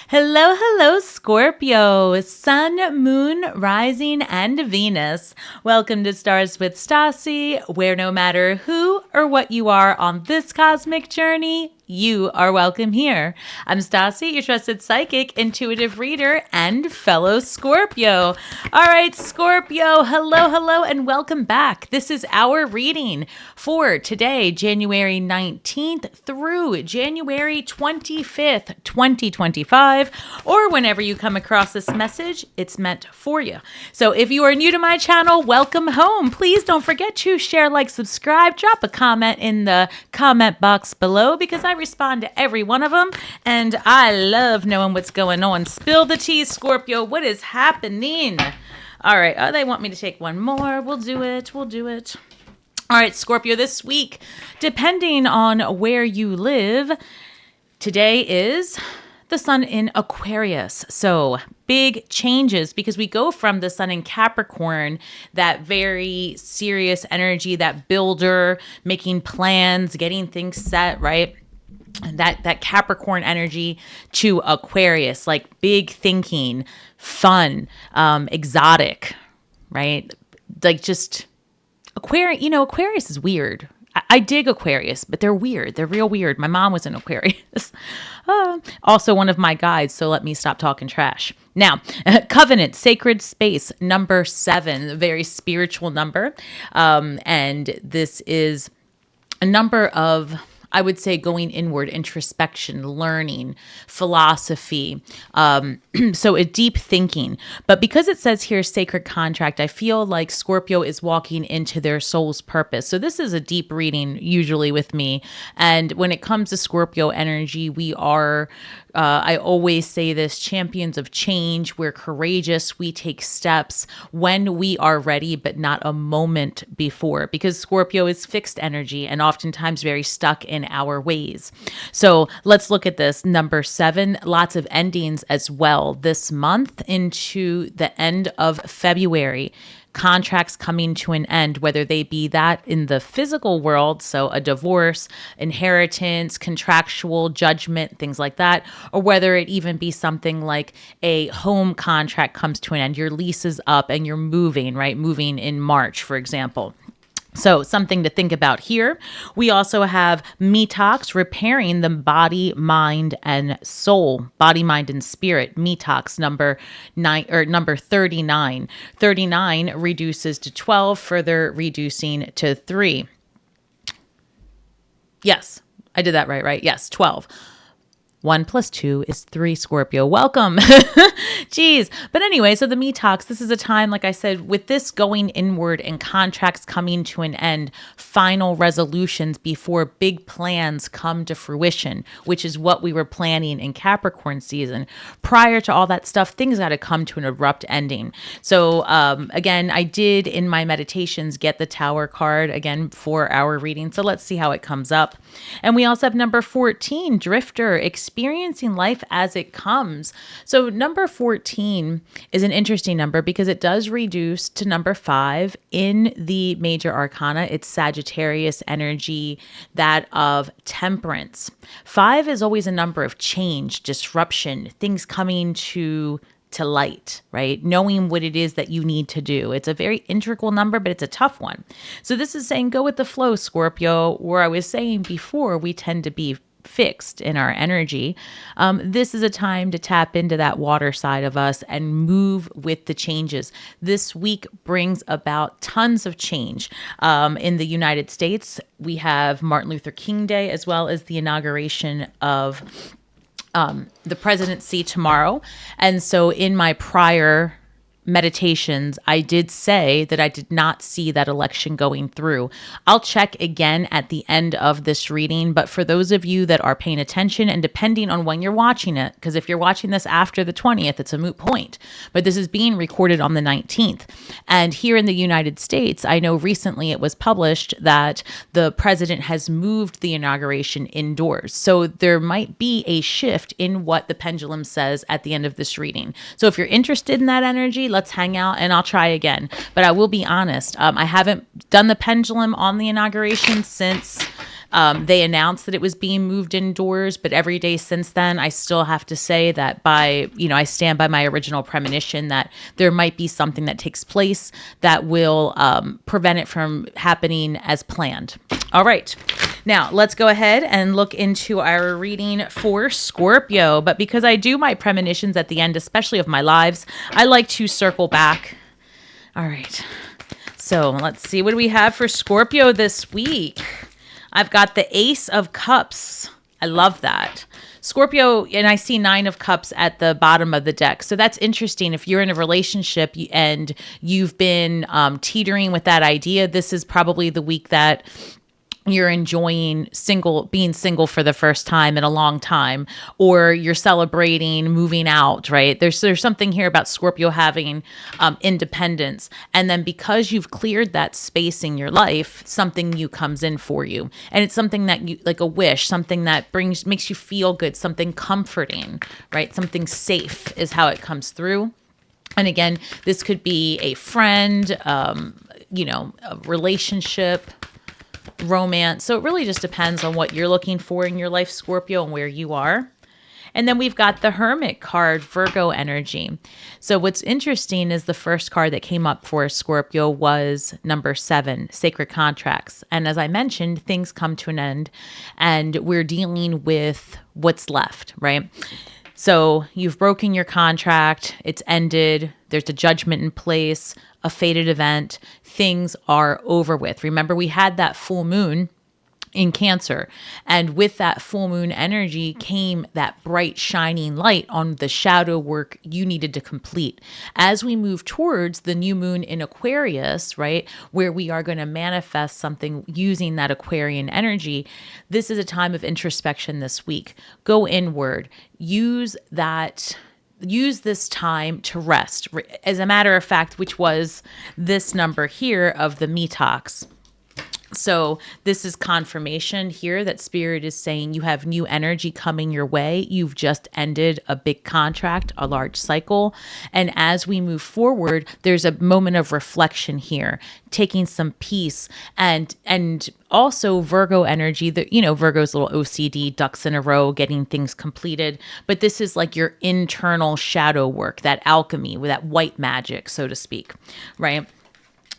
Hello, hello, Scorpio, Sun, Moon, Rising, and Venus. Welcome to Stars with Stasi, where no matter who or what you are on this cosmic journey, you are welcome here. I'm Stasi, your trusted psychic, intuitive reader, and fellow Scorpio. All right, Scorpio, hello, hello, and welcome back. This is our reading for today, January 19th through January 25th, 2025, or whenever you come across this message, it's meant for you. So if you are new to my channel, welcome home. Please don't forget to share, like, subscribe, drop a comment in the comment box below because I respond to every one of them, and I love knowing what's going on. Spill the tea, Scorpio. What is happening? All right. Oh, they want me to take one more. We'll do it. All right, Scorpio, this week, depending on where you live, today is the sun in Aquarius. So big changes because we go from the sun in Capricorn, that very serious energy, that builder, making plans, getting things set, right? That Capricorn energy to Aquarius, like big thinking, fun, exotic, right? Like just Aquarius, Aquarius is weird. I dig Aquarius, but they're weird. They're real weird. My mom was an Aquarius. Also one of my guides, so let me stop talking trash. Now, Covenant, sacred space, number 7, a very spiritual number. And this is a number of, I would say, going inward, introspection, learning, philosophy, so a deep thinking. But because it says here sacred contract, I feel like Scorpio is walking into their soul's purpose. So this is a deep reading usually with me. And when it comes to Scorpio energy, we are, I always say this, champions of change. We're courageous. We take steps when we are ready, but not a moment before, because Scorpio is fixed energy and oftentimes very stuck in our ways. So let's look at this. Number 7, lots of endings as well this month into the end of February. Contracts coming to an end, whether they be that in the physical world, so a divorce, inheritance, contractual judgment, things like that, or whether it even be something like a home contract comes to an end, your lease is up and you're moving, right? Moving in March, for example. So something to think about here. We also have Metox, repairing the body, mind, and soul, body, mind, and spirit. Metox number 39. 39 reduces to 12, further reducing to 3. Yes, I did that right? Yes, 12. 1 + 2 is 3, Scorpio. Welcome. Jeez. But anyway, so the Metox, this is a time, like I said, with this going inward and contracts coming to an end, final resolutions before big plans come to fruition, which is what we were planning in Capricorn season. Prior to all that stuff, things got to come to an abrupt ending. So again, I did in my meditations get the Tower card again for our reading. So let's see how it comes up. And we also have number 14, Drifter, experiencing life as it comes. So number 14 is an interesting number because it does reduce to number 5 in the major arcana. It's Sagittarius energy, that of temperance. 5 is always a number of change, disruption, things coming to light, right? Knowing what it is that you need to do. It's a very integral number, but it's a tough one. So this is saying go with the flow, Scorpio, where I was saying before we tend to be fixed in our energy. This is a time to tap into that water side of us and move with the changes. This week brings about tons of change. In the United States, we have Martin Luther King Day, as well as the inauguration of the presidency tomorrow. And so in my prior meditations, I did say that I did not see that election going through. I'll check again at the end of this reading, but for those of you that are paying attention, and depending on when you're watching it, because if you're watching this after the 20th, it's a moot point, but this is being recorded on the 19th. And here in the United States, I know recently it was published that the president has moved the inauguration indoors. So there might be a shift in what the pendulum says at the end of this reading. So if you're interested in that energy, let's hang out and I'll try again. But I will be honest, I haven't done the pendulum on the inauguration since They announced that it was being moved indoors, but every day since then, I still have to say that I stand by my original premonition that there might be something that takes place that will prevent it from happening as planned. All right. Now, let's go ahead and look into our reading for Scorpio. But because I do my premonitions at the end, especially of my lives, I like to circle back. All right. So let's see. What do we have for Scorpio this week? I've got the Ace of Cups. I love that. Scorpio, and I see 9 of Cups at the bottom of the deck. So that's interesting. If you're in a relationship and you've been teetering with that idea, this is probably the week that you're enjoying being single for the first time in a long time, or you're celebrating moving out, right? There's something here about Scorpio having independence. And then because you've cleared that space in your life, something new comes in for you. And it's something that you, like a wish, something that makes you feel good, something comforting, right? Something safe is how it comes through. And again, this could be a friend, a relationship, romance. So it really just depends on what you're looking for in your life, Scorpio, and where you are. And then we've got the Hermit card, Virgo energy. So what's interesting is the first card that came up for Scorpio was number 7, Sacred Contracts. And as I mentioned, things come to an end and we're dealing with what's left, right? So you've broken your contract, it's ended, there's a judgment in place, a fated event, things are over with. Remember, we had that full moon in Cancer, and with that full moon energy came that bright shining light on the shadow work you needed to complete. As we move towards the new moon in Aquarius, right, where we are going to manifest something using that Aquarian energy, this is a time of introspection this week. Go inward, use this time to rest. As a matter of fact, which was this number here of the Metox. So this is confirmation here that Spirit is saying you have new energy coming your way. You've just ended a big contract, a large cycle. And as we move forward, there's a moment of reflection here, taking some peace and also Virgo energy that, Virgo's little OCD, ducks in a row, getting things completed. But this is like your internal shadow work, that alchemy, that white magic, so to speak, right?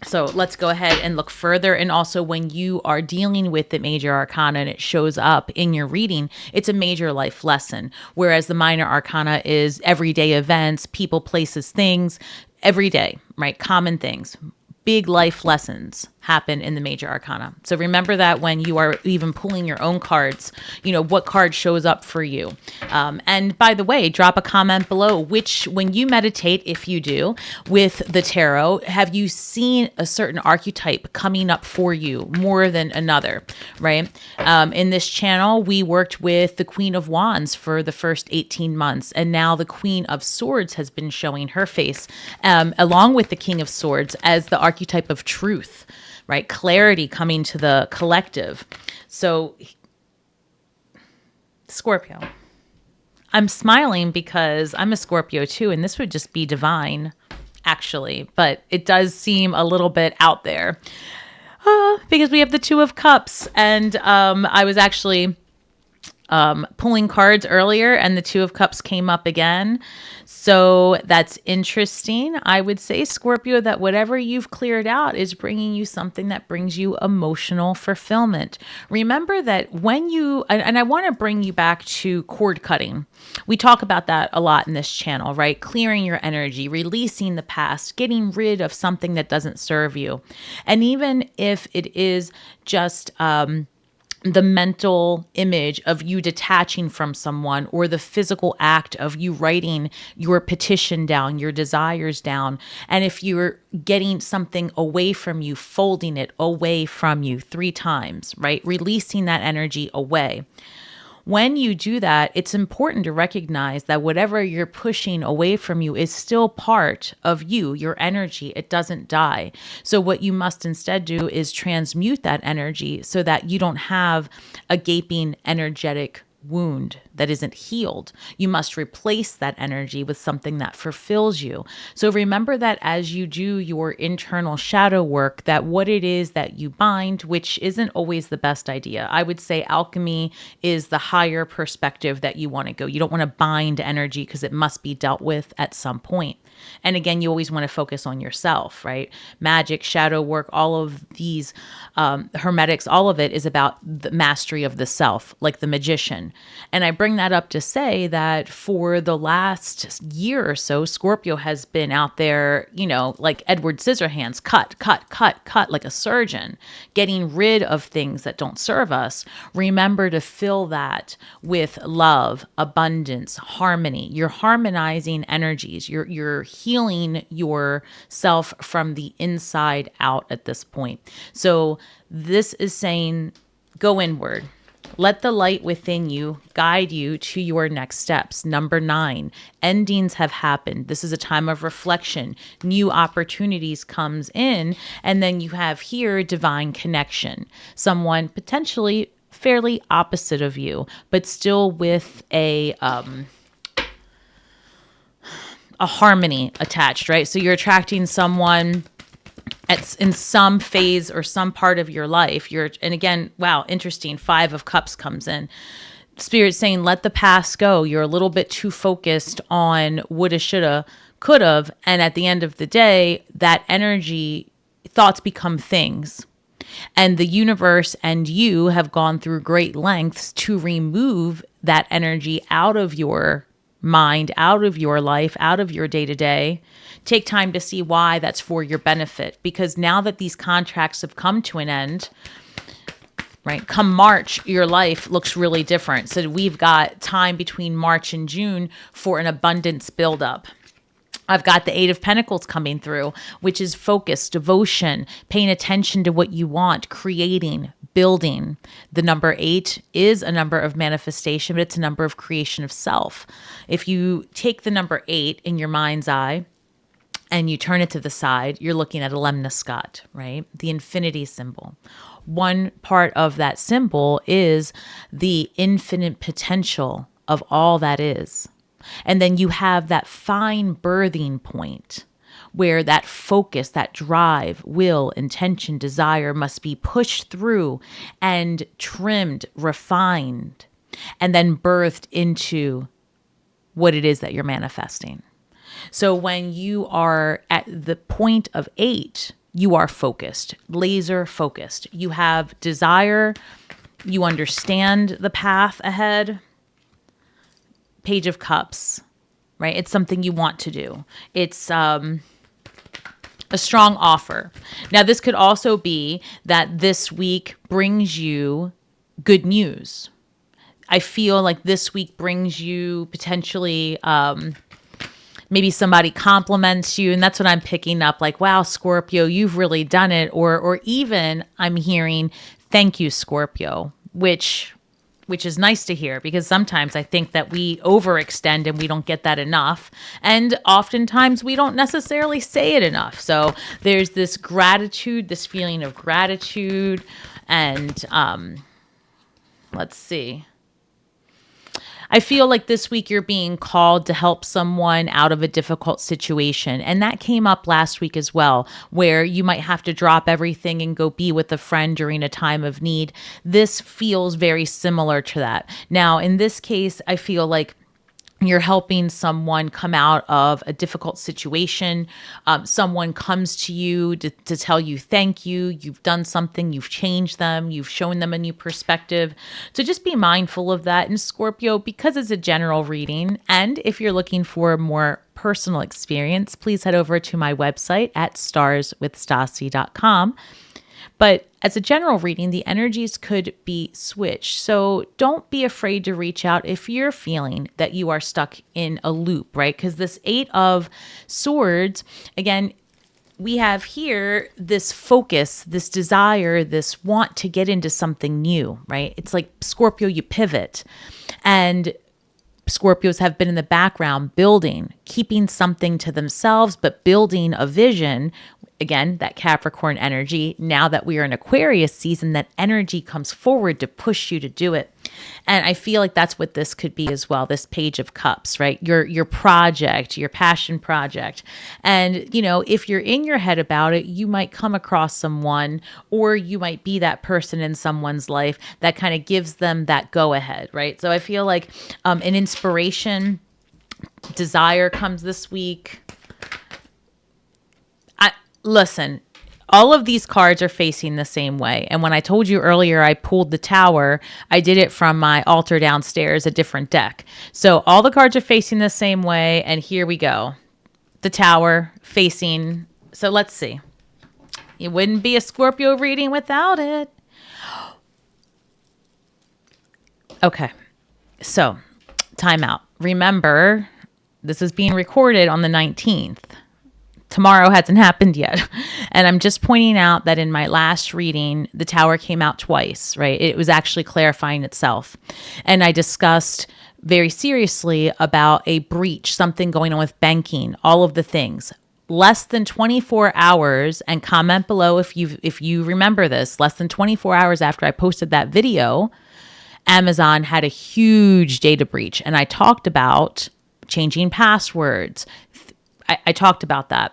So let's go ahead and look further. And also when you are dealing with the major arcana and it shows up in your reading, it's a major life lesson. Whereas the minor arcana is everyday events, people, places, things, every day, right? Common things. Big life lessons happen in the major arcana. So remember that when you are even pulling your own cards, what card shows up for you. And by the way, drop a comment below, when you meditate, if you do, with the tarot, have you seen a certain archetype coming up for you more than another, right? In this channel, we worked with the Queen of Wands for the first 18 months, and now the Queen of Swords has been showing her face, along with the King of Swords as the archetype of truth, right? Clarity coming to the collective. So, Scorpio. I'm smiling because I'm a Scorpio too, and this would just be divine, actually. But it does seem a little bit out there because we have the 2 of Cups. And I was actually pulling cards earlier, and the 2 of Cups came up again. So that's interesting. I would say, Scorpio, that whatever you've cleared out is bringing you something that brings you emotional fulfillment. Remember that and I want to bring you back to cord cutting. We talk about that a lot in this channel, right? Clearing your energy, releasing the past, getting rid of something that doesn't serve you. And even if it is just, the mental image of you detaching from someone, or the physical act of you writing your petition down, your desires down. And if you're getting something away from you, folding it away from you 3 times, right? Releasing that energy away. When you do that, it's important to recognize that whatever you're pushing away from you is still part of you, your energy. It doesn't die. So what you must instead do is transmute that energy so that you don't have a gaping energetic wound that isn't healed. You must replace that energy with something that fulfills you. So remember that as you do your internal shadow work, that what it is that you bind, which isn't always the best idea. I would say alchemy is the higher perspective that you want to go. You don't want to bind energy because it must be dealt with at some point. And again, you always want to focus on yourself, right? Magic, shadow work, all of these hermetics, all of it is about the mastery of the self, like the magician. And I bring that up to say that for the last year or so, Scorpio has been out there, like Edward Scissorhands, cut, like a surgeon, getting rid of things that don't serve us. Remember to fill that with love, abundance, harmony. You're harmonizing energies. You're healing yourself from the inside out at this point. So this is saying, go inward. Let the light within you guide you to your next steps. Number 9, endings have happened. This is a time of reflection. New opportunities comes in. And then you have here divine connection. Someone potentially fairly opposite of you, but still with a harmony attached, right? So you're attracting someone in some phase or some part of your life. And again, wow, interesting. 5 of Cups comes in. Spirit saying, let the past go. You're a little bit too focused on woulda, shoulda, could've. And at the end of the day, that energy, thoughts become things. And the universe and you have gone through great lengths to remove that energy out of your mind, out of your life, out of your day-to-day. Take time to see why that's for your benefit. Because now that these contracts have come to an end, right, come March, your life looks really different. So we've got time between March and June for an abundance buildup. I've got the 8 of Pentacles coming through, which is focus, devotion, paying attention to what you want, creating, building. The number 8 is a number of manifestation, but it's a number of creation of self. If you take the number 8 in your mind's eye and you turn it to the side, you're looking at a lemniscate, right? The infinity symbol. One part of that symbol is the infinite potential of all that is. And then you have that fine birthing point where that focus, that drive, will, intention, desire must be pushed through and trimmed, refined, and then birthed into what it is that you're manifesting. So when you are at the point of 8, you are focused, laser focused. You have desire. You understand the path ahead. Page of Cups, right? It's something you want to do. It's a strong offer. Now, this could also be that this week brings you good news. I feel like this week brings you potentially maybe somebody compliments you, and that's what I'm picking up. Like, wow, Scorpio, you've really done it. Or even I'm hearing, thank you, Scorpio, which is nice to hear, because sometimes I think that we overextend and we don't get that enough. And oftentimes we don't necessarily say it enough. So there's this gratitude, this feeling of gratitude. And let's see. I feel like this week you're being called to help someone out of a difficult situation. And that came up last week as well, where you might have to drop everything and go be with a friend during a time of need. This feels very similar to that. Now, in this case, I feel like you're helping someone come out of a difficult situation. Someone comes to you to tell you thank you. You've done something. You've changed them. You've shown them a new perspective. So just be mindful of that. And Scorpio, because it's a general reading, and if you're looking for a more personal experience, please head over to my website at starswithstasi.com. But as a general reading, the energies could be switched. So don't be afraid to reach out if you're feeling that you are stuck in a loop, right? Because this 8 of Swords, again, we have here this focus, this desire, this want to get into something new, right? It's like Scorpio, you pivot. And Scorpios have been in the background building, keeping something to themselves, but building a vision. Again, that Capricorn energy. Now that we are in Aquarius season, that energy comes forward to push you to do it. And I feel like that's what this could be as well, this Page of Cups, right? Your project, your passion project. And, if you're in your head about it, you might come across someone, or you might be that person in someone's life that kind of gives them that go ahead, right? So I feel like an inspiration, desire comes this week. Listen, all of these cards are facing the same way. And when I told you earlier I pulled the Tower, I did it from my altar downstairs, a different deck. So all the cards are facing the same way. And here we go. The Tower facing. So let's see. It wouldn't be a Scorpio reading without it. Okay. So time out. Remember, this is being recorded on the 19th. Tomorrow hasn't happened yet. And I'm just pointing out that in my last reading, the Tower came out twice, right? It was actually clarifying itself. And I discussed very seriously about a breach, something going on with banking, all of the things. Less than 24 hours, and comment below if you remember this, less than 24 hours after I posted that video, Amazon had a huge data breach. And I talked about changing passwords. I talked about that.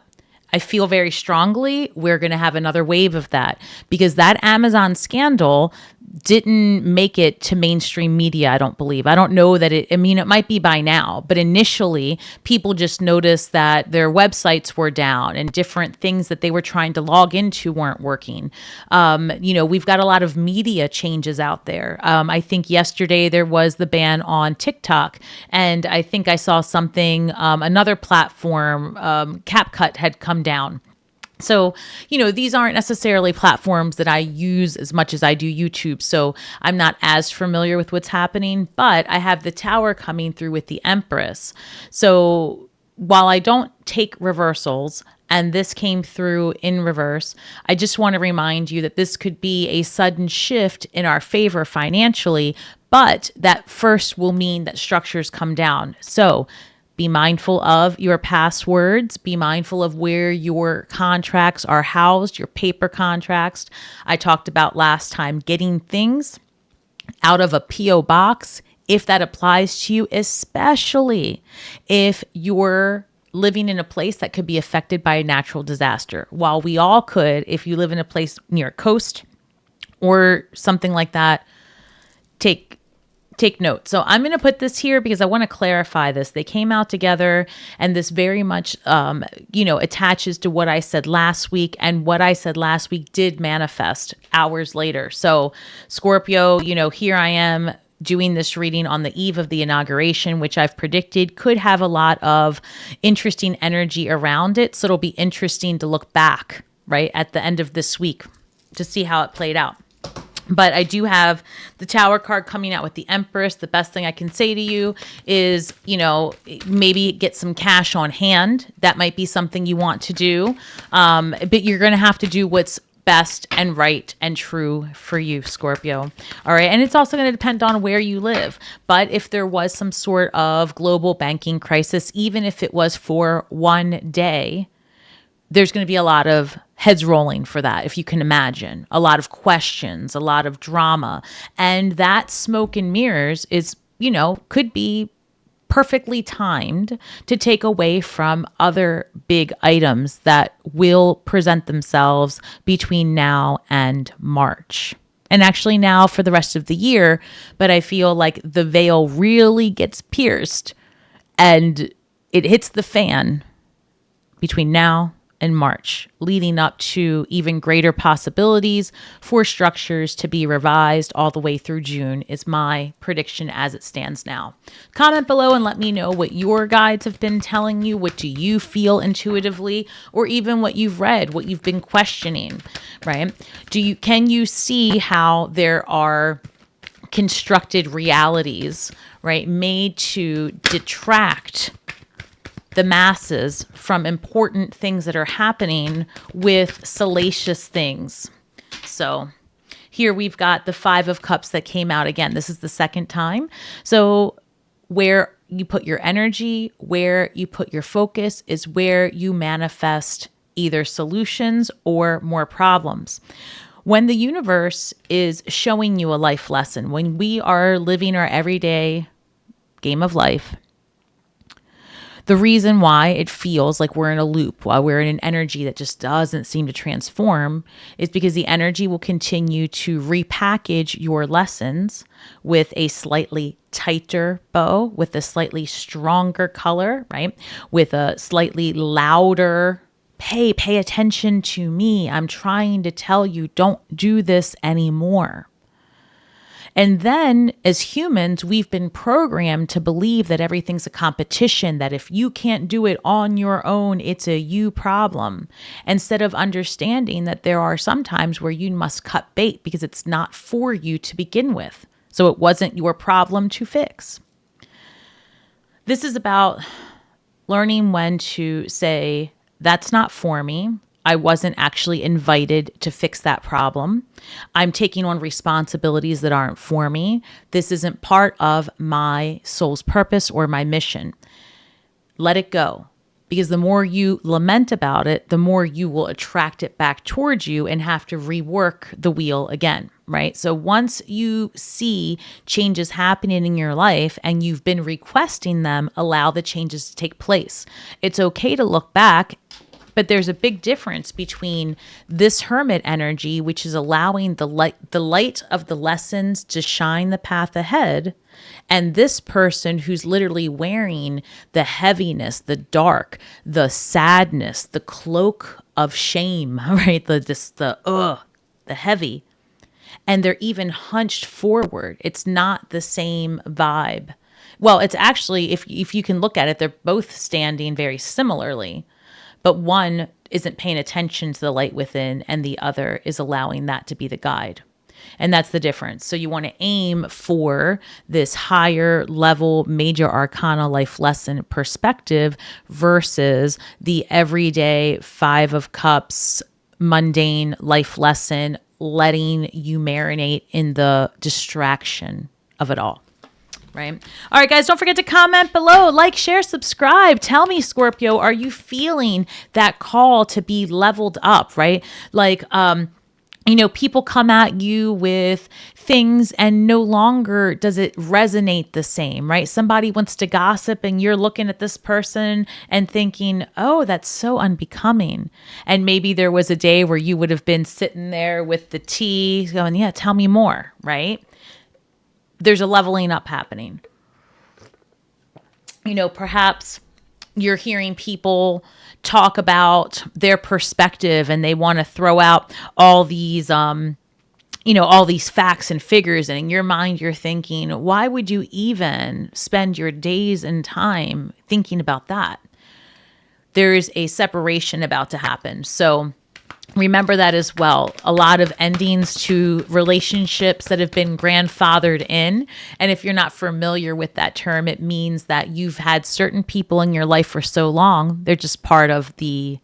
I feel very strongly we're going to have another wave of that, because that Amazon scandal didn't make it to mainstream media, I don't believe. I don't know that it might be by now, but initially people just noticed that their websites were down and different things that they were trying to log into weren't working. We've got a lot of media changes out there. I think yesterday there was the ban on TikTok, and I think I saw something, another platform, CapCut had come down. So, these aren't necessarily platforms that I use as much as I do YouTube. So I'm not as familiar with what's happening, but I have the Tower coming through with the Empress. So while I don't take reversals, and this came through in reverse, I just want to remind you that this could be a sudden shift in our favor financially, but that first will mean that structures come down. So be mindful of your passwords. Be mindful of where your contracts are housed, your paper contracts. I talked about last time getting things out of a P.O. box, if that applies to you, especially if you're living in a place that could be affected by a natural disaster. While we all could, if you live in a place near a coast or something like that, take note. So I'm going to put this here because I want to clarify this. They came out together, and this very much, attaches to what I said last week, and what I said last week did manifest hours later. So Scorpio, here I am doing this reading on the eve of the inauguration, which I've predicted could have a lot of interesting energy around it. So it'll be interesting to look back, right, at the end of this week to see how it played out. But I do have the Tower card coming out with the Empress. The best thing I can say to you is, maybe get some cash on hand. That might be something you want to do. But you're going to have to do what's best and right and true for you, Scorpio. All right. And it's also going to depend on where you live. But if there was some sort of global banking crisis, even if it was for one day, there's going to be a lot of heads rolling for that, if you can imagine. A lot of questions, a lot of drama. And that smoke and mirrors is, could be perfectly timed to take away from other big items that will present themselves between now and March. And actually now for the rest of the year, but I feel like the veil really gets pierced and it hits the fan between now and March, leading up to even greater possibilities for structures to be revised all the way through June is my prediction as it stands now. Comment below and let me know what your guides have been telling you. What do you feel intuitively, or even what you've read, what you've been questioning, right? Can you see how there are constructed realities, right, made to detract the masses from important things that are happening with salacious things? So here we've got the Five of Cups that came out again. This is the second time. So where you put your energy, where you put your focus is where you manifest either solutions or more problems. When the universe is showing you a life lesson, when we are living our everyday game of life, the reason why it feels like we're in a loop, while we're in an energy that just doesn't seem to transform, is because the energy will continue to repackage your lessons with a slightly tighter bow, with a slightly stronger color, right? With a slightly louder, pay attention to me. I'm trying to tell you, don't do this anymore. And then as humans, we've been programmed to believe that everything's a competition, that if you can't do it on your own, it's a you problem, instead of understanding that there are some times where you must cut bait because it's not for you to begin with. So it wasn't your problem to fix. This is about learning when to say, that's not for me. I wasn't actually invited to fix that problem. I'm taking on responsibilities that aren't for me. This isn't part of my soul's purpose or my mission. Let it go. Because the more you lament about it, the more you will attract it back towards you and have to rework the wheel again, right? So once you see changes happening in your life and you've been requesting them, allow the changes to take place. It's okay to look back. But there's a big difference between this hermit energy, which is allowing the light of the lessons to shine the path ahead, and this person who's literally wearing the heaviness, the dark, the sadness, the cloak of shame, right? The heavy. And they're even hunched forward. It's not the same vibe. Well, it's actually, if you can look at it, they're both standing very similarly. But one isn't paying attention to the light within, and the other is allowing that to be the guide. And that's the difference. So you want to aim for this higher level major arcana life lesson perspective versus the everyday 5 of cups mundane life lesson, letting you marinate in the distraction of it all. Right. All right, guys, don't forget to comment below, like, share, subscribe. Tell me, Scorpio, are you that call to be leveled up, right? Like, people come at you with things and no longer does it resonate the same, right? Somebody wants to gossip and you're looking at this person and thinking, oh, that's so unbecoming. And maybe there was a day where you would have been sitting there with the tea going, yeah, tell me more, right? There's a leveling up happening. Perhaps you're hearing people talk about their perspective and they want to throw out all these, all these facts and figures. And in your mind, you're thinking, why would you even spend your days and time thinking about that? There's a separation about to happen. So remember that as well. A lot of endings to relationships that have been grandfathered in. And if you're not familiar with that term, it means that you've had certain people in your life for so long, they're just part of the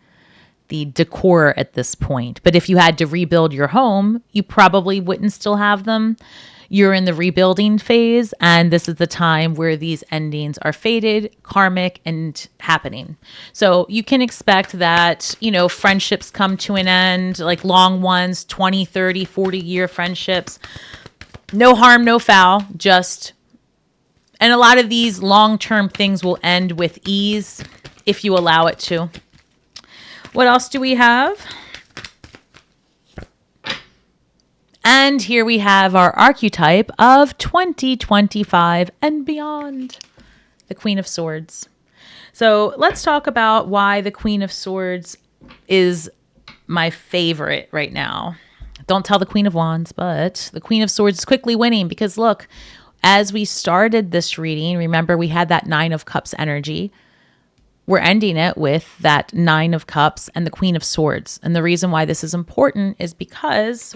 decor at this point. But if you had to rebuild your home, you probably wouldn't still have them. You're in the rebuilding phase, and this is the time where these endings are fated, karmic, and happening. So you can expect that, friendships come to an end, like long ones, 20, 30, 40-year friendships. No harm, no foul, and a lot of these long-term things will end with ease if you allow it to. What else do we have? And here we have our archetype of 2025 and beyond, the Queen of Swords. So let's talk about why the Queen of Swords is my favorite right now. Don't tell the Queen of Wands, but the Queen of Swords is quickly winning because look, as we started this reading, remember we had that 9 of Cups energy. We're ending it with that 9 of Cups and the Queen of Swords. And the reason why this is important is because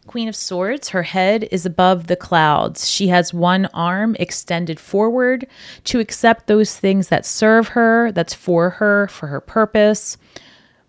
Queen of Swords, her head is above the clouds. She has one arm extended forward to accept those things that serve her, that's for her purpose,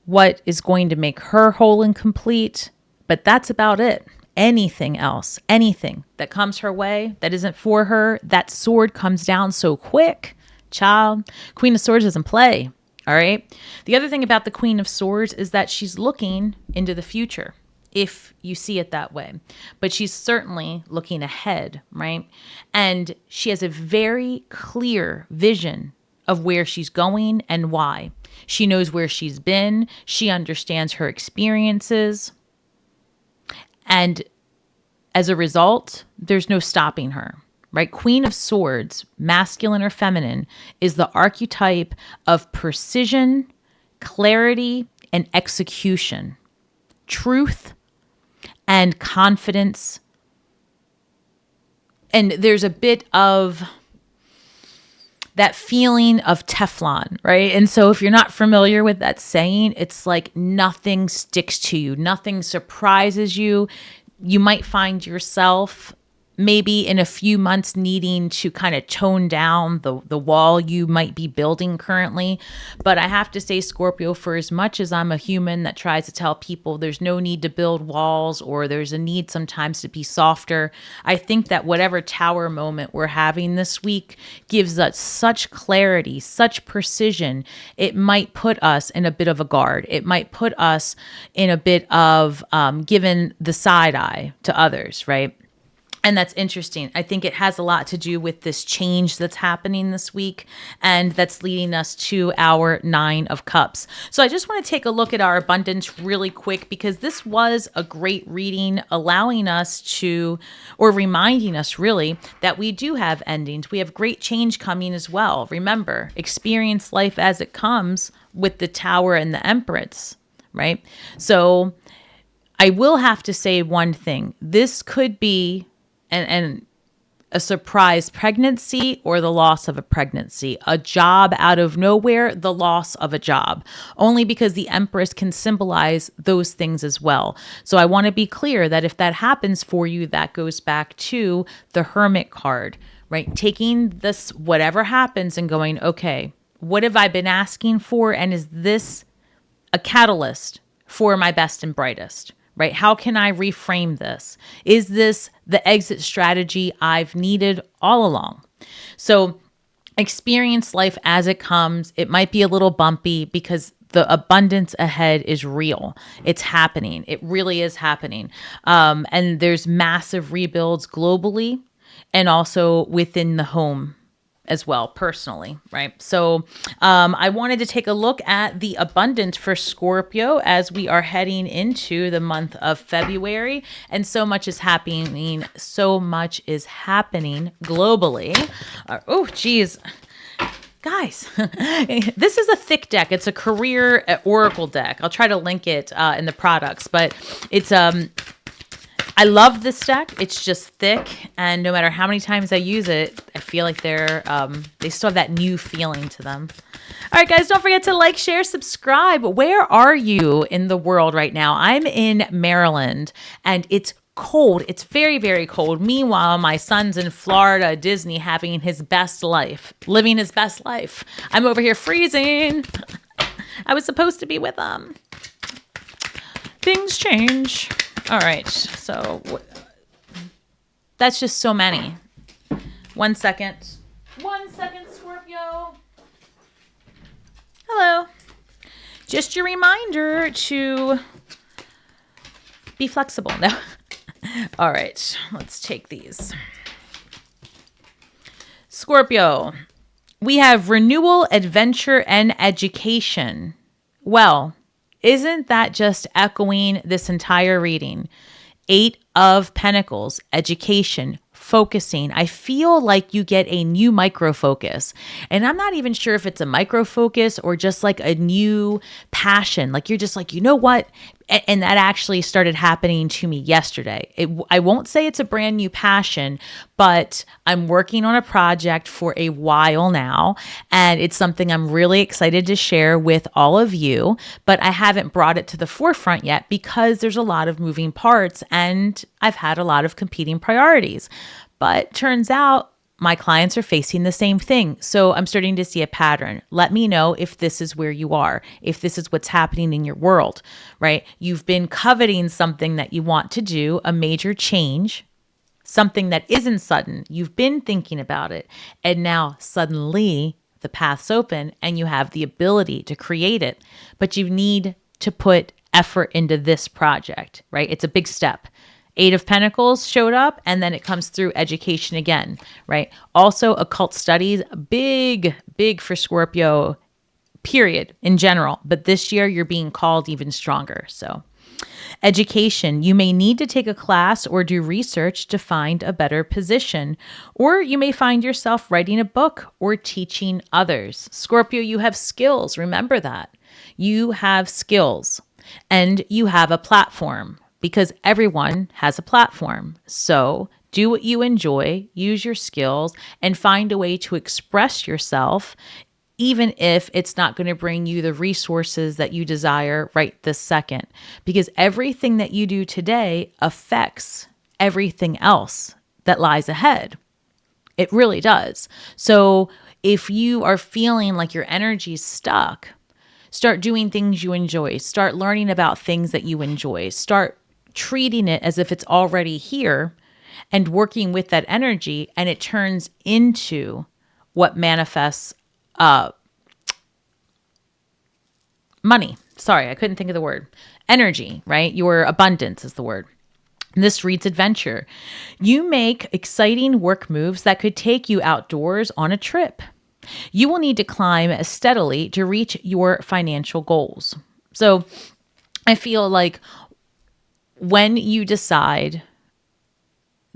what is going to make her whole and complete. But that's about it. Anything else, anything that comes her way that isn't for her, that sword comes down so quick. Child, Queen of Swords doesn't play. All right. The other thing about the Queen of Swords is that she's looking into the future, if you see it that way. But she's certainly looking ahead, right? And she has a very clear vision of where she's going and why. She knows where she's been. She understands her experiences. And as a result, there's no stopping her. Right? Queen of Swords, masculine or feminine, is the archetype of precision, clarity, and execution, truth, and confidence. And there's a bit of that feeling of Teflon, right? And so if you're not familiar with that saying, it's like nothing sticks to you, nothing surprises you. You might find yourself maybe in a few months needing to kind of tone down the wall you might be building currently. But I have to say, Scorpio, for as much as I'm a human that tries to tell people there's no need to build walls or there's a need sometimes to be softer, I think that whatever tower moment we're having this week gives us such clarity, such precision. It might put us in a bit of a guard. It might put us in a bit of giving the side eye to others, right? And that's interesting. I think it has a lot to do with this change that's happening this week, and that's leading us to our 9 of Cups. So I just want to take a look at our abundance really quick, because this was a great reading, allowing us to, or reminding us really, that we do have endings. We have great change coming as well. Remember, experience life as it comes with the Tower and the Empress, right? So I will have to say one thing. This could be and a surprise pregnancy or the loss of a pregnancy, a job out of nowhere, the loss of a job, only because the Empress can symbolize those things as well. So I want to be clear that if that happens for you, that goes back to the Hermit card, right? Taking this, whatever happens, and going, okay, what have I been asking for? And is this a catalyst for my best and brightest? Right? How can I reframe this? Is this the exit strategy I've needed all along? So experience life as it comes. It might be a little bumpy because the abundance ahead is real. It's happening. It really is happening. And there's massive rebuilds globally and also within the home as well, personally, right? So I wanted to take a look at the abundance for Scorpio as we are heading into the month of February, and so much is happening. So much is happening globally. Oh, geez. Guys, this is a thick deck. It's a career oracle deck. I'll try to link it in the products, but it's I love this deck. It's just thick, and no matter how many times I use it, I feel like they still have that new feeling to them. All right, guys, don't forget to like, share, subscribe. Where are you in the world right now? I'm in Maryland, and it's cold. It's very, very cold. Meanwhile, my son's in Florida, Disney, having his best life, living his best life. I'm over here freezing. I was supposed to be with him. Things change. All right, so that's just so many. 1 second. 1 second, Scorpio. Hello. Just your reminder to be flexible. No. All right, let's take these. Scorpio, we have renewal, adventure, and education. Well, isn't that just echoing this entire reading? 8 of Pentacles, education, focusing. I feel like you get a new micro focus, and I'm not even sure if it's a micro focus or just like a new passion. Like you're just like, you know what? And that actually started happening to me yesterday. I won't say it's a brand new passion, but I'm working on a project for a while now, and it's something I'm really excited to share with all of you, but I haven't brought it to the forefront yet because there's a lot of moving parts and I've had a lot of competing priorities. But turns out my clients are facing the same thing. So I'm starting to see a pattern. Let me know if this is where you are, if this is what's happening in your world, right? You've been coveting something that you want to do, a major change, something that isn't sudden. You've been thinking about it, and now suddenly the path's open and you have the ability to create it, but you need to put effort into this project, right? It's a big step. Eight of Pentacles showed up, and then it comes through education again, right? Also, occult studies, big for Scorpio, period, in general. But this year, you're being called even stronger. So, education, you may need to take a class or do research to find a better position, or you may find yourself writing a book or teaching others. Scorpio, you have skills. Remember that. You have skills and you have a platform, because everyone has a platform. So do what you enjoy, use your skills, and find a way to express yourself, even if it's not going to bring you the resources that you desire right this second. Because everything that you do today affects everything else that lies ahead. It really does. So if you are feeling like your energy's stuck, start doing things you enjoy. Start learning about things that you enjoy. Start treating it as if it's already here and working with that energy, and it turns into what manifests money. Sorry, I couldn't think of the word. Energy, right? Your abundance is the word. This reads adventure. You make exciting work moves that could take you outdoors on a trip. You will need to climb steadily to reach your financial goals. So I feel like when you decide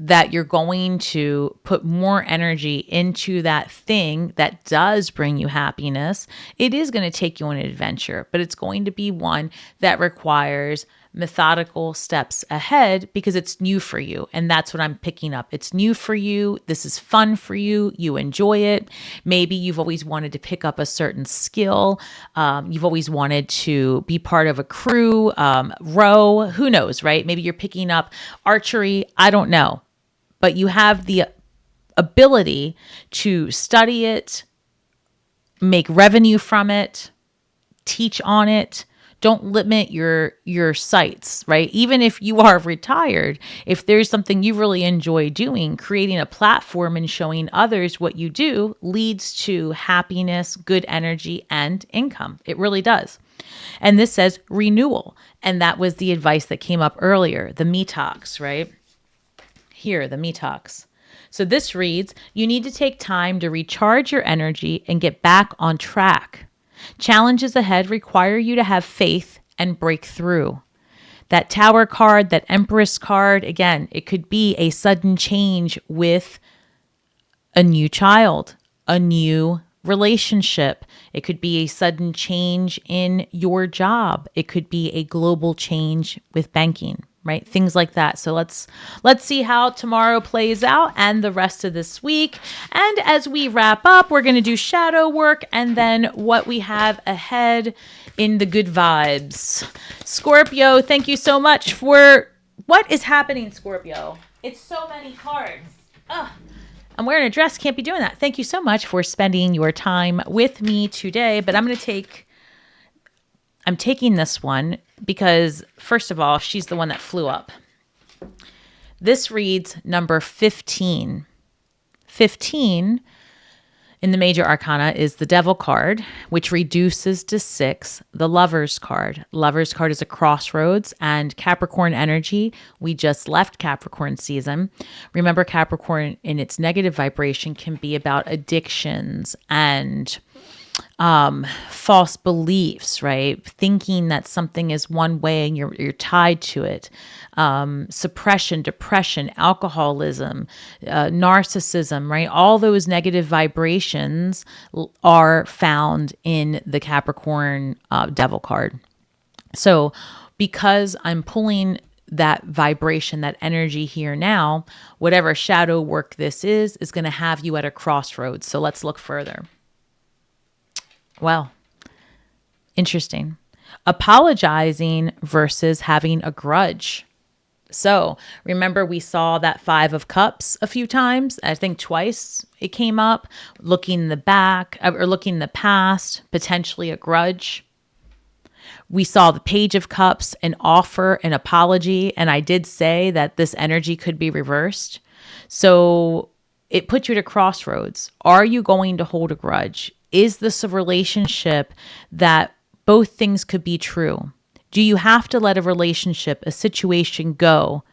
that you're going to put more energy into that thing that does bring you happiness, it is going to take you on an adventure, but it's going to be one that requires methodical steps ahead because it's new for you. And that's what I'm picking up. It's new for you. This is fun for you. You enjoy it. Maybe you've always wanted to pick up a certain skill. You've always wanted to be part of a crew, row, who knows, right? Maybe you're picking up archery. I don't know. But you have the ability to study it, make revenue from it, teach on it. Don't limit your sights, right? Even if you are retired, if there's something you really enjoy doing, creating a platform and showing others what you do leads to happiness, good energy, and income. It really does. And this says renewal. And that was the advice that came up earlier, the metox, right? Here, the metox. So this reads, you need to take time to recharge your energy and get back on track. Challenges ahead require you to have faith and break through. That Tower card, that Empress card, again, it could be a sudden change with a new child, a new relationship. It could be a sudden change in your job. It could be a global change with banking, right? Things like that. So let's see how tomorrow plays out and the rest of this week. And as we wrap up, we're going to do shadow work and then what we have ahead in the good vibes. Scorpio, thank you so much for what is happening, Scorpio. It's so many cards. Ugh. I'm wearing a dress. Can't be doing that. Thank you so much for spending your time with me today. But I'm taking this one because, first of all, she's the one that flew up. This reads number 15. 15 in the major arcana is the Devil card, which reduces to 6, the Lover's card. Lover's card is a crossroads and Capricorn energy. We just left Capricorn season. Remember, Capricorn in its negative vibration can be about addictions and false beliefs, right? Thinking that something is one way and you're tied to it. Suppression, depression, alcoholism, narcissism, right? All those negative vibrations are found in the Capricorn Devil card. So because I'm pulling that vibration, that energy here now, whatever shadow work this is going to have you at a crossroads. So let's look further. Well, interesting. Apologizing versus having a grudge. So remember, we saw that 5 of Cups a few times. I think twice it came up. Looking in the back or looking in the past, potentially a grudge. We saw the Page of Cups, an offer, an apology. And I did say that this energy could be reversed. So it puts you at a crossroads. Are you going to hold a grudge? Is this a relationship that both things could be true? Do you have to let a relationship, a situation go?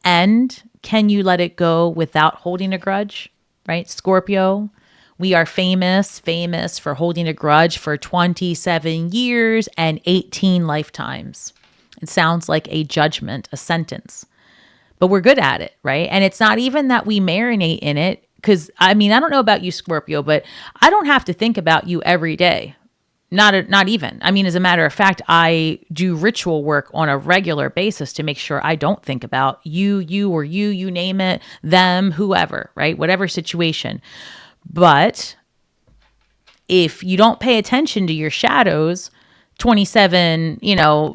And can you let it go without holding a grudge? Right? Scorpio, we are famous for holding a grudge for 27 years and 18 lifetimes. It sounds like a judgment, a sentence, but we're good at it, right? And it's not even that we marinate in it, because I mean, I don't know about you, Scorpio, but I don't have to think about you every day. Not even. I mean, as a matter of fact, I do ritual work on a regular basis to make sure I don't think about you, you name it, them, whoever, right? Whatever situation. But if you don't pay attention to your shadows, 27,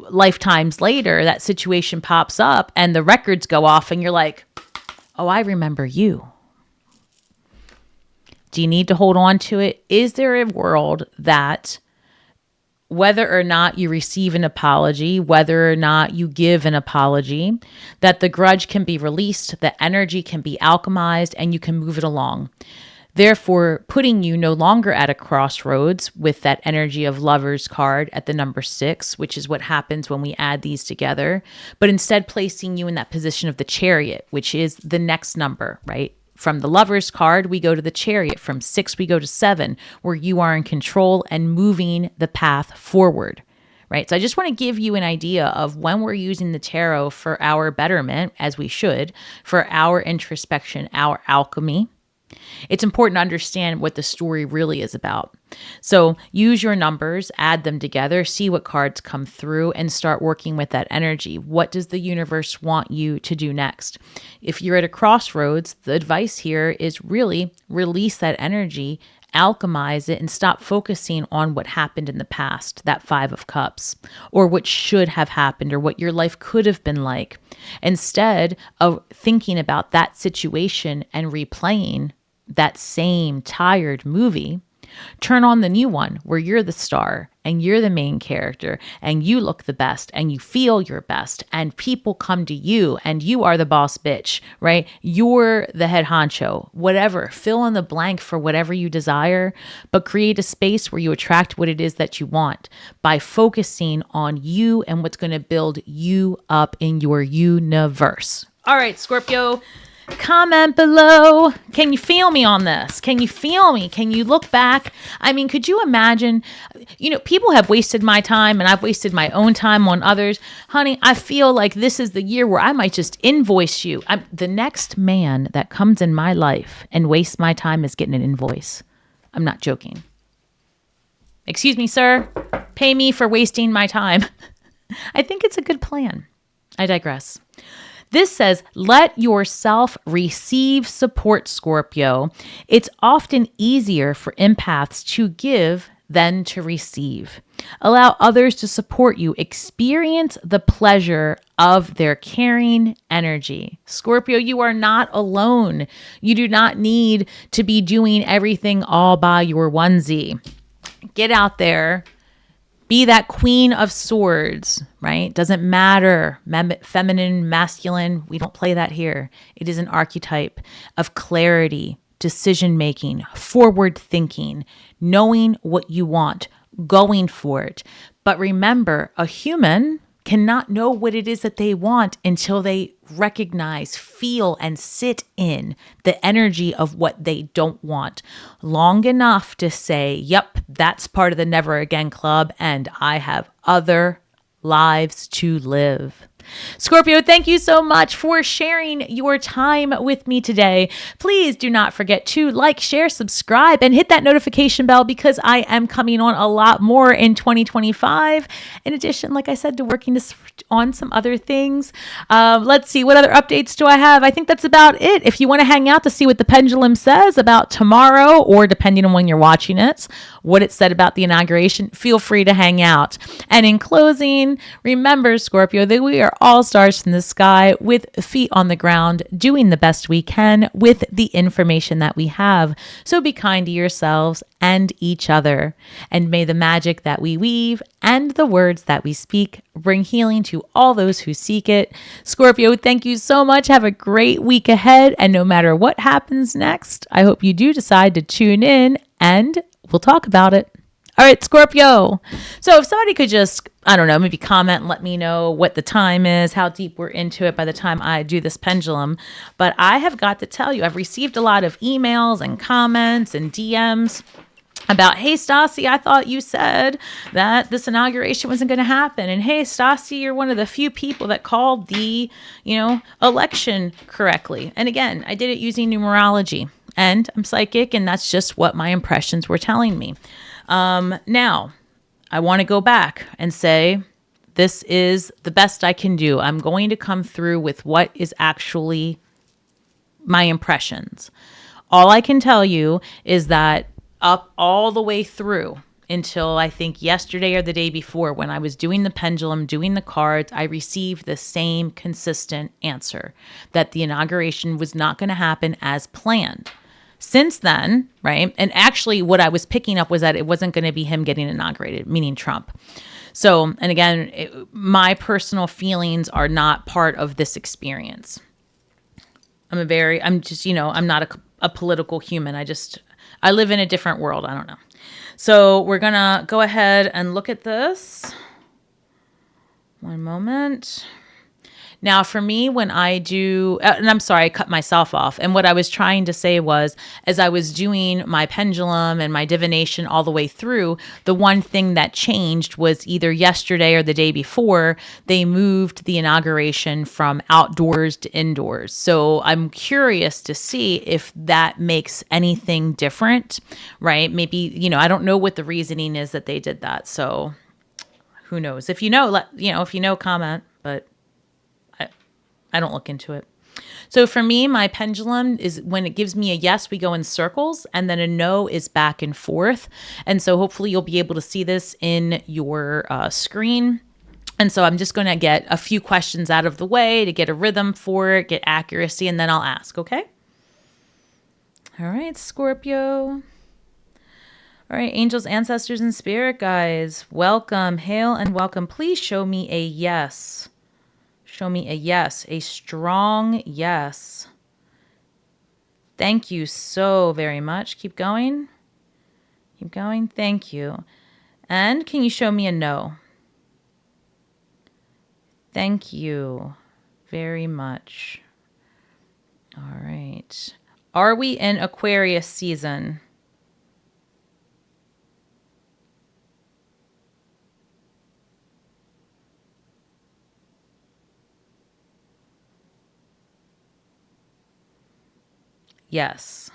lifetimes later, that situation pops up and the records go off and you're like, oh, I remember you. Do you need to hold on to it? Is there a world that whether or not you receive an apology, whether or not you give an apology, that the grudge can be released, the energy can be alchemized, and you can move it along? Therefore, putting you no longer at a crossroads with that energy of Lovers card at the number 6, which is what happens when we add these together, but instead placing you in that position of the Chariot, which is the next number, right? From the Lovers card, we go to the Chariot. From 6, we go to 7, where you are in control and moving the path forward, right? So I just want to give you an idea of when we're using the tarot for our betterment, as we should, for our introspection, our alchemy. It's important to understand what the story really is about. So use your numbers, add them together, see what cards come through, and start working with that energy. What does the universe want you to do next? If you're at a crossroads, the advice here is really release that energy, alchemize it, and stop focusing on what happened in the past, that 5 of Cups, or what should have happened, or what your life could have been like. Instead of thinking about that situation and replaying that same tired movie, turn on the new one where you're the star and you're the main character and you look the best and you feel your best and people come to you and you are the boss bitch, right? You're the head honcho, whatever, fill in the blank for whatever you desire, but create a space where you attract what it is that you want by focusing on you and what's going to build you up in your universe. All right, Scorpio, comment below. Can you feel me on this? Can you feel me? Can you look back? I mean, could you imagine, people have wasted my time and I've wasted my own time on others. Honey, I feel like this is the year where I might just invoice you. The next man that comes in my life and wastes my time is getting an invoice. I'm not joking. Excuse me, sir. Pay me for wasting my time. I think it's a good plan. I digress. This says, let yourself receive support, Scorpio. It's often easier for empaths to give than to receive. Allow others to support you. Experience the pleasure of their caring energy. Scorpio, you are not alone. You do not need to be doing everything all by your onesie. Get out there. Be that Queen of Swords, right? Doesn't matter, feminine, masculine. We don't play that here. It is an archetype of clarity, decision-making, forward thinking, knowing what you want, going for it. But remember, a human cannot know what it is that they want until they recognize, feel, and sit in the energy of what they don't want long enough to say, yep, that's part of the Never Again Club, and I have other lives to live. Scorpio, thank you so much for sharing your time with me today. Please do not forget to like, share, subscribe, and hit that notification bell because I am coming on a lot more in 2025. In addition, like I said, to working on some other things. Let's see, what other updates do I have? I think that's about it. If you want to hang out to see what the Pendulum says about tomorrow, or depending on when you're watching it, what it said about the inauguration, feel free to hang out. And in closing, remember, Scorpio, that we are all stars in the sky with feet on the ground, doing the best we can with the information that we have. So be kind to yourselves and each other. And may the magic that we weave and the words that we speak bring healing to all those who seek it. Scorpio, thank you so much. Have a great week ahead. And no matter what happens next, I hope you do decide to tune in and we'll talk about it. All right, Scorpio. So if somebody could just, I don't know, maybe comment and let me know what the time is, how deep we're into it by the time I do this pendulum. But I have got to tell you, I've received a lot of emails and comments and DMs about, hey, Stasi, I thought you said that this inauguration wasn't going to happen. And hey, Stasi, you're one of the few people that called the, election correctly. And again, I did it using numerology, and I'm psychic, and that's just what my impressions were telling me. Now, I want to go back and say, this is the best I can do. I'm going to come through with what is actually my impressions. All I can tell you is that up all the way through until I think yesterday or the day before, when I was doing the pendulum, doing the cards, I received the same consistent answer that the inauguration was not going to happen as planned. Since then, right? And actually what I was picking up was that it wasn't going to be him getting inaugurated, meaning Trump. So, and again, my personal feelings are not part of this experience. I'm not a political human. I live in a different world. I don't know. So we're going to go ahead and look at this. One moment. Now, for me, when I do, and I'm sorry, I cut myself off. And what I was trying to say was, as I was doing my pendulum and my divination all the way through, the one thing that changed was either yesterday or the day before, they moved the inauguration from outdoors to indoors. So I'm curious to see if that makes anything different, right? Maybe, I don't know what the reasoning is that they did that. So who knows? If you know, comment, but I don't look into it. So for me, my pendulum is when it gives me a yes, we go in circles, and then a no is back and forth. And so hopefully you'll be able to see this in your screen. And so I'm just going to get a few questions out of the way to get a rhythm for it, get accuracy, and then I'll ask, okay? All right, Scorpio. All right, angels, ancestors, and spirit guides, welcome, hail, and welcome. Please show me a yes. Show me a yes, a strong yes. Thank you so very much. Keep going. Keep going. Thank you. And can you show me a no? Thank you very much. All right. Are we in Aquarius season? Yes.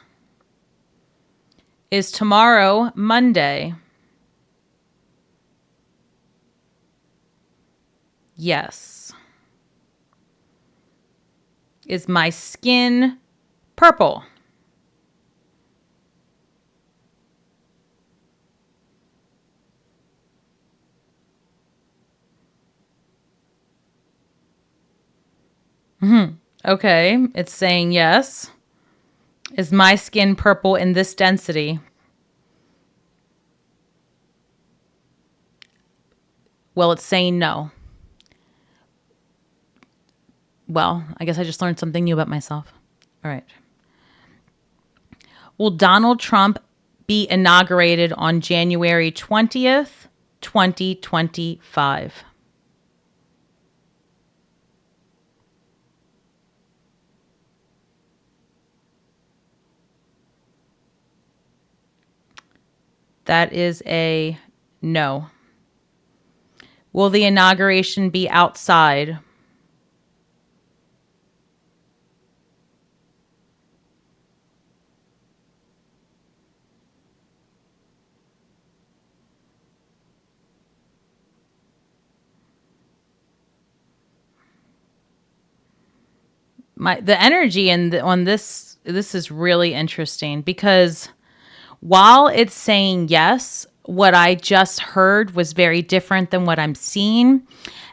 Is tomorrow Monday? Yes. Is my skin purple? Okay, it's saying yes. Is my skin purple in this density? Well, it's saying no. Well, I guess I just learned something new about myself. All right. Will Donald Trump be inaugurated on January 20th, 2025? That is a no. Will the inauguration be outside? The energy on this is really interesting, because while it's saying yes, what I just heard was very different than what I'm seeing,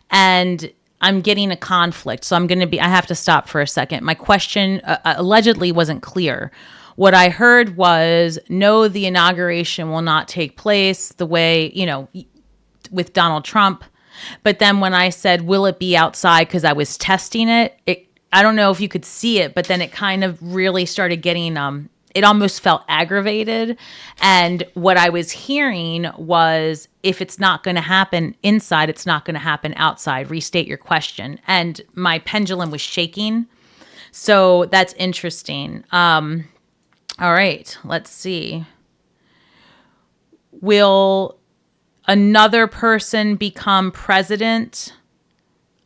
and I'm getting a conflict. So I have to stop for a second. My question allegedly wasn't clear. What I heard was, no, the inauguration will not take place the way, with Donald Trump. But then when I said, will it be outside, because I was testing it, I don't know if you could see it, but then it kind of really started getting it almost felt aggravated. And what I was hearing was, if it's not going to happen inside, it's not going to happen outside. Restate your question. And my pendulum was shaking. So that's interesting. All right, let's see. Will another person become president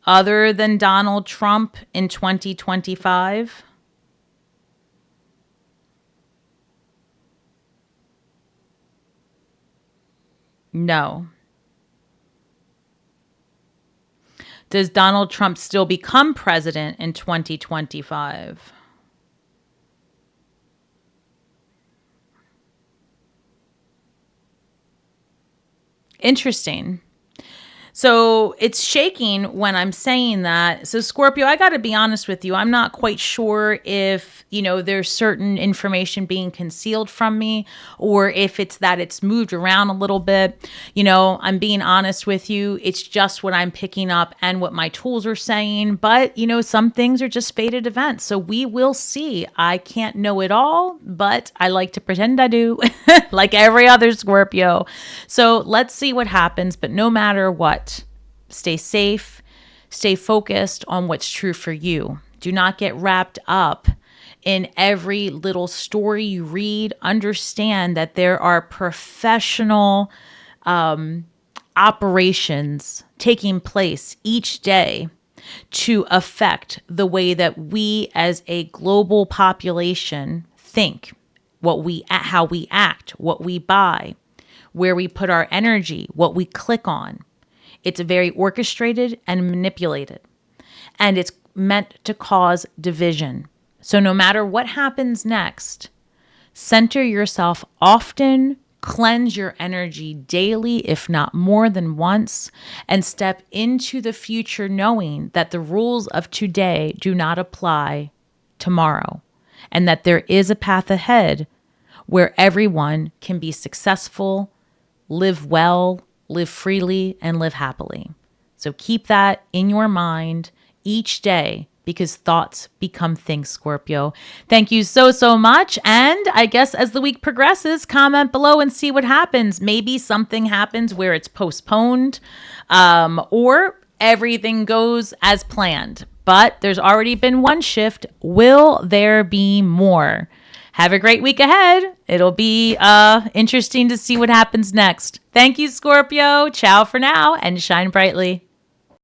other than Donald Trump in 2025? No. Does Donald Trump still become president in 2025? Interesting. So it's shaking when I'm saying that. So Scorpio, I got to be honest with you. I'm not quite sure if, there's certain information being concealed from me, or if it's that it's moved around a little bit. I'm being honest with you. It's just what I'm picking up and what my tools are saying. But, some things are just fated events. So we will see. I can't know it all, but I like to pretend I do, like every other Scorpio. So let's see what happens. But no matter what, stay safe, stay focused on what's true for you. Do not get wrapped up in every little story you read. Understand that there are professional operations taking place each day to affect the way that we as a global population think, how we act, what we buy, where we put our energy, what we click on. It's very orchestrated and manipulated, and it's meant to cause division. So no matter what happens next, center yourself often, cleanse your energy daily, if not more than once, and step into the future knowing that the rules of today do not apply tomorrow, and that there is a path ahead where everyone can be successful, live well, live freely, and live happily. So keep that in your mind each day, because thoughts become things, Scorpio. Thank you so, so much. And I guess as the week progresses, comment below and see what happens. Maybe something happens where it's postponed, or everything goes as planned. But there's already been one shift. Will there be more? Have a great week ahead. It'll be interesting to see what happens next. Thank you, Scorpio. Ciao for now, and shine brightly.